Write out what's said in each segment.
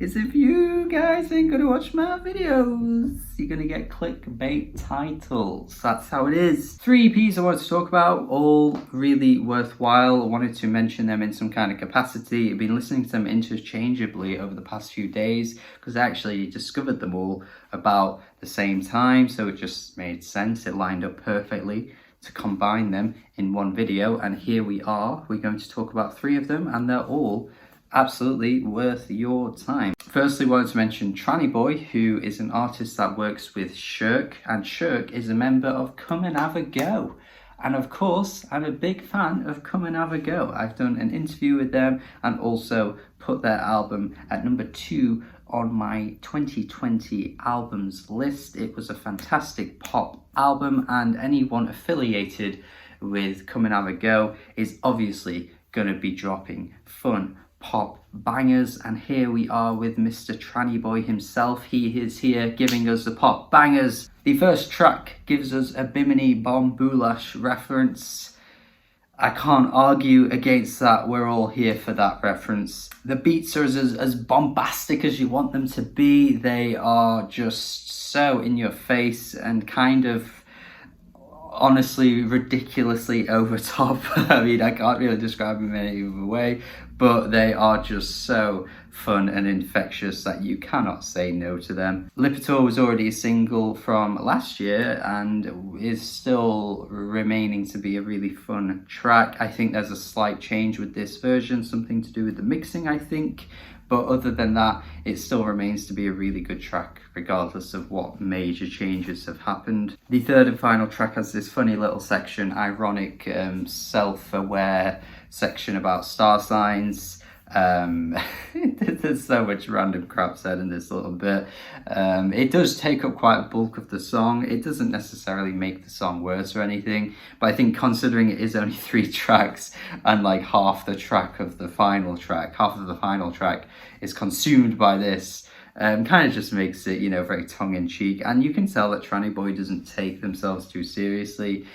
is if you guys ain't gonna watch my videos, you're gonna get clickbait titles. That's how it is. 3 EPs I wanted to talk about, all really worthwhile. I wanted to mention them in some kind of capacity. I've been listening to them interchangeably over the past few days because I actually discovered them all about the same time, so it just made sense. It lined up perfectly to combine them in one video, and here we are. We're going to talk about 3 of them, and they're all absolutely worth your time. Firstly, I wanted to mention Trannieboi, who is an artist that works with Shurk, and Shurk is a member of Come and Have a Go. And of course, I'm a big fan of Come and Have a Go. I've done an interview with them and also put their album at number 2 on my 2020 albums list. It was a fantastic pop album, and anyone affiliated with Come and Have a Go is obviously going to be dropping fun pop bangers, and here we are with Mr. Trannieboi himself. He is here giving us the pop bangers. The first track gives us a Bimini Bomb Boulash reference. I can't argue against that. We're all here for that reference. The beats are as bombastic as you want them to be. They are just so in your face and kind of honestly ridiculously over top. I mean, I can't really describe them in any other way, but they are just so fun and infectious that you cannot say no to them. Lipitor was already a single from last year and is still remaining to be a really fun track. I think there's a slight change with this version, something to do with the mixing, I think. But other than that, it still remains to be a really good track, regardless of what major changes have happened. The third and final track has this funny little section, ironic, self-aware section about star signs. There's so much random crap said in this little bit. It does take up quite a bulk of the song. It doesn't necessarily make the song worse or anything, but I think considering it is only 3 tracks and like half the final track is consumed by this, kind of just makes it, you know, very tongue-in-cheek, and you can tell that Trannieboi doesn't take themselves too seriously.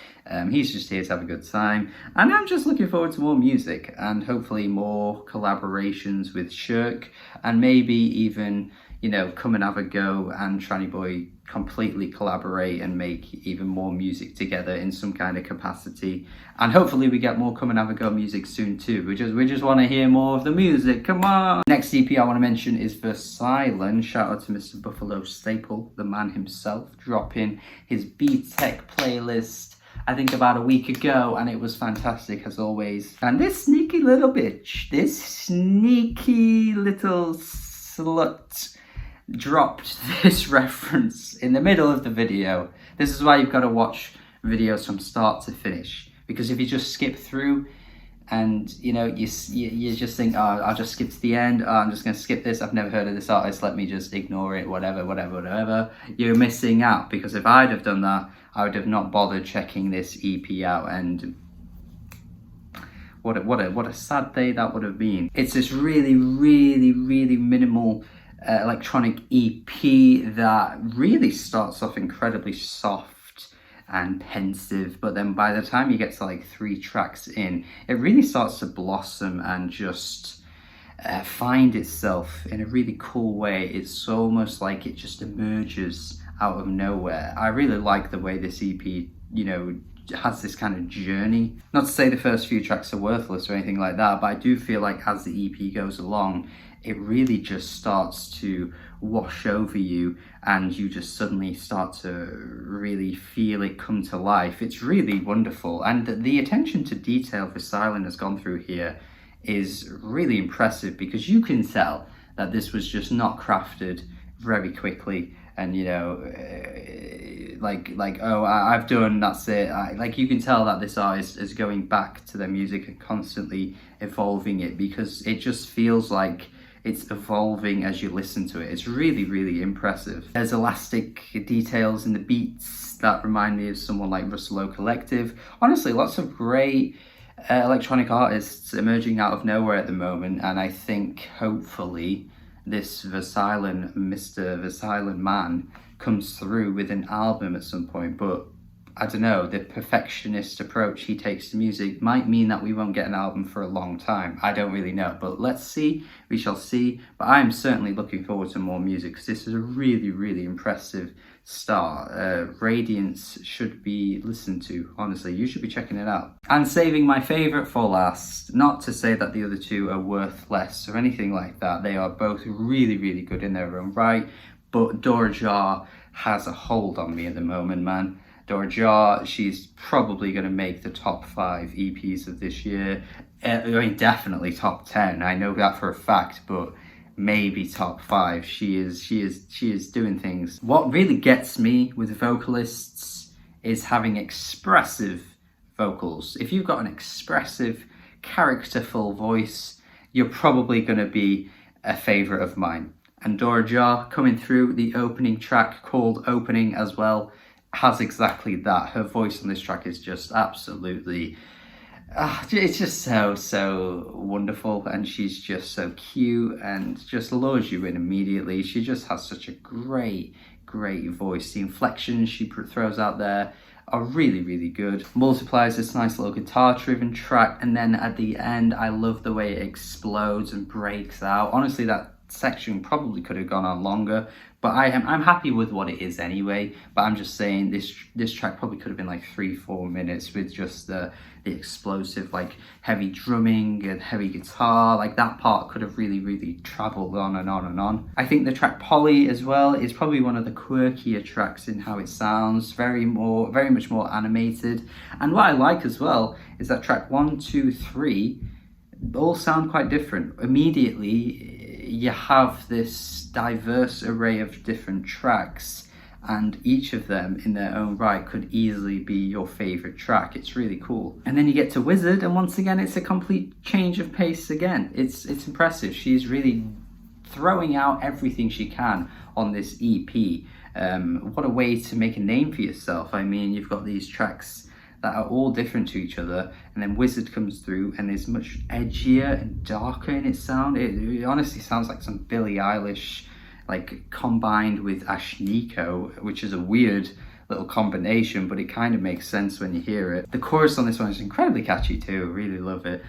He's just here to have a good time, and I'm just looking forward to more music and hopefully more collaborations with Shurk, and maybe even, you know, Come and Have a Go and Trannieboi completely collaborate and make even more music together in some kind of capacity. And hopefully we get more Come and Have a Go music soon too. We just want to hear more of the music. Come on! Next EP I want to mention is Versylen. Shout out to Mr. Buffalo Staple, the man himself, dropping his B-Tech playlist I think about a week ago, and it was fantastic as always. And this sneaky little bitch, this sneaky little slut, dropped this reference in the middle of the video. This is why you've got to watch videos from start to finish, because if you just skip through and you know you just think, oh, I'll just skip to the end, oh, I'm just going to skip this, I've never heard of this artist, let me just ignore it, whatever, you're missing out. Because if I'd have done that, I would have not bothered checking this EP out, and what a sad day that would have been. It's this really minimal electronic EP that really starts off incredibly soft and pensive, but then by the time you get to like 3 tracks in, it really starts to blossom and just find itself in a really cool way. It's almost like it just emerges out of nowhere. I really like the way this EP, you know, has this kind of journey. Not to say the first few tracks are worthless or anything like that, but I do feel like as the EP goes along, it really just starts to wash over you, and you just suddenly start to really feel it come to life. It's really wonderful, and the attention to detail Versylen has gone through here is really impressive, because you can tell that this was just not crafted very quickly and, you know, like oh, I've done, that's it. Like, you can tell that this artist is going back to their music and constantly evolving it, because it just feels like it's evolving as you listen to it. It's really impressive. There's elastic details in the beats that remind me of someone like Russell Collective. Honestly, lots of great electronic artists emerging out of nowhere at the moment, and I think hopefully this Versylen, Mr. Versylen man, comes through with an album at some point. But I don't know, the perfectionist approach he takes to music might mean that we won't get an album for a long time. I don't really know, but let's see, we shall see. But I'm certainly looking forward to more music because this is a really, really impressive start. Radiance should be listened to, honestly. You should be checking it out. And saving my favourite for last, not to say that the other two are worth less or anything like that. They are both really, really good in their own right, but Dora Jar has a hold on me at the moment, man. Dora Jar, she's probably going to make the top 5 EPs of this year. I mean, definitely top 10. I know that for a fact, but maybe top 5. She is doing things. What really gets me with vocalists is having expressive vocals. If you've got an expressive, characterful voice, you're probably going to be a favourite of mine. And Dora Jar, coming through the opening track called Opening as well, has exactly that. Her voice on this track is just absolutely, it's just so wonderful, and she's just so cute and just lures you in immediately. She just has such a great voice. The inflections she throws out there are really, really good. Multiplies this nice little guitar driven track, and then at the end I love the way it explodes and breaks out. Honestly, that section probably could have gone on longer, but I'm happy with what it is anyway. But I'm just saying this track probably could have been like 3-4 minutes with just the explosive, like, heavy drumming and heavy guitar. Like, that part could have really traveled on and on and on. I think the track Polly as well is probably one of the quirkier tracks in how it sounds, very much more animated. And what I like as well is that track 1, 2, 3 all sound quite different. Immediately you have this diverse array of different tracks, and each of them in their own right could easily be your favorite track. It's really cool. And then you get to Wizard, and once again it's a complete change of pace again. It's impressive. She's really throwing out everything she can on this EP. What a way to make a name for yourself. I mean, you've got these tracks that are all different to each other, and then Wizard comes through and is much edgier and darker in its sound. It honestly sounds like some Billie Eilish, like, combined with Ashniko, which is a weird little combination, but it kind of makes sense when you hear it. The chorus on this one is incredibly catchy too. Really love it.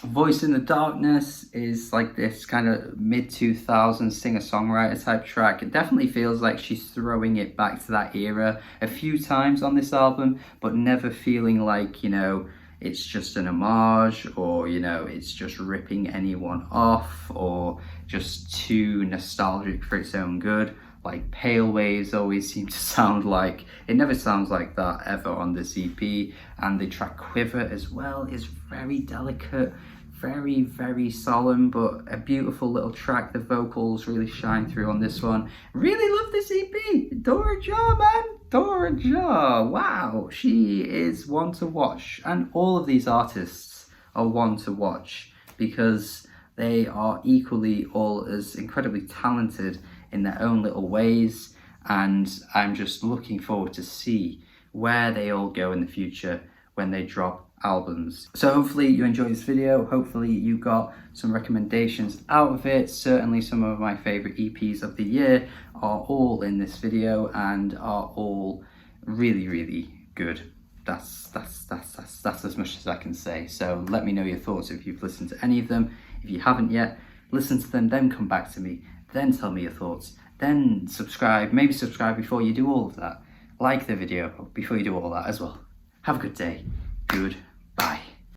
Voice in the Darkness is like this kind of mid-2000s singer-songwriter type track. It definitely feels like she's throwing it back to that era a few times on this album, but never feeling like, you know, it's just an homage, or, you know, it's just ripping anyone off, or just too nostalgic for its own good. Like Pale Waves always seem to sound like. It never sounds like that ever on this EP. And the track Quiver as well is very delicate, very solemn, but a beautiful little track. The vocals really shine through on this one. Really love this EP. Dora Jar, man. Dora Jar. Wow. She is one to watch. And all of these artists are one to watch because they are equally all as incredibly talented in their own little ways, and I'm just looking forward to see where they all go in the future when they drop albums. So hopefully you enjoyed this video. Hopefully you got some recommendations out of it. Certainly some of my favorite EPs of the year are all in this video and are all really good. That's as much as I can say. So let me know your thoughts if you've listened to any of them. If you haven't yet, listen to them, then come back to me, then tell me your thoughts, then subscribe. Maybe subscribe before you do all of that. Like the video before you do all that as well. Have a good day. Goodbye.